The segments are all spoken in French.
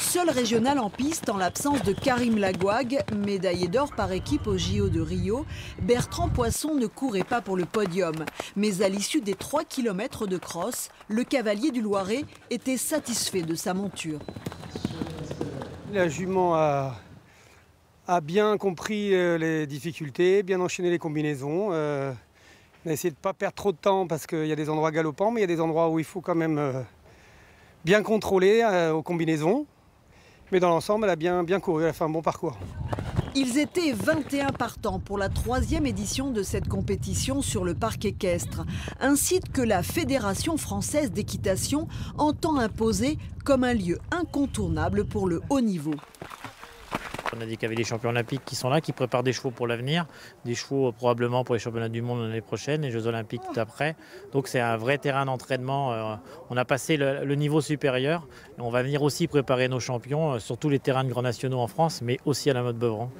seul régional en piste en l'absence de Karim Lagouag, médaillé d'or par équipe au JO de Rio, Bertrand Poisson ne courait pas pour le podium. Mais à l'issue des 3 km de cross, le cavalier du Loiret était satisfait de sa monture. La jument a bien compris les difficultés, bien enchaîné les combinaisons. On a essayé de ne pas perdre trop de temps parce qu'il y a des endroits galopants, mais il y a des endroits où il faut quand même bien contrôler aux combinaisons. Mais dans l'ensemble, elle a bien couru, elle a fait un bon parcours. Ils étaient 21 partants pour la 3e édition de cette compétition sur le parc équestre. Un site que la Fédération française d'équitation entend imposer comme un lieu incontournable pour le haut niveau. On a dit qu'il y avait des champions olympiques qui sont là, qui préparent des chevaux pour l'avenir, des chevaux probablement pour les championnats du monde l'année prochaine, les Jeux olympiques tout après. Donc c'est un vrai terrain d'entraînement. On a passé le niveau supérieur. Et on va venir aussi préparer nos champions sur tous les terrains de grands nationaux en France, mais aussi à la Motte-Beuvron.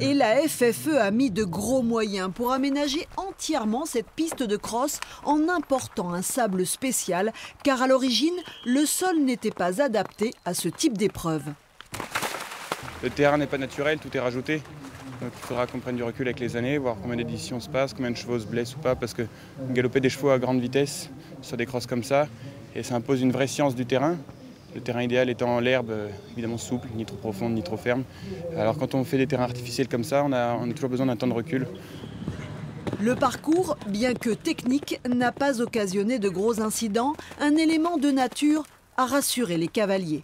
Et la FFE a mis de gros moyens pour aménager entièrement cette piste de cross en important un sable spécial, car à l'origine, le sol n'était pas adapté à ce type d'épreuve. Le terrain n'est pas naturel, tout est rajouté. Donc il faudra qu'on prenne du recul avec les années, voir combien d'éditions se passent, combien de chevaux se blessent ou pas, parce que galoper des chevaux à grande vitesse sur des crosses comme ça, et ça impose une vraie science du terrain. Le terrain idéal étant l'herbe, évidemment souple, ni trop profonde, ni trop ferme. Alors quand on fait des terrains artificiels comme ça, on a toujours besoin d'un temps de recul. Le parcours, bien que technique, n'a pas occasionné de gros incidents, un élément de nature a rassuré les cavaliers.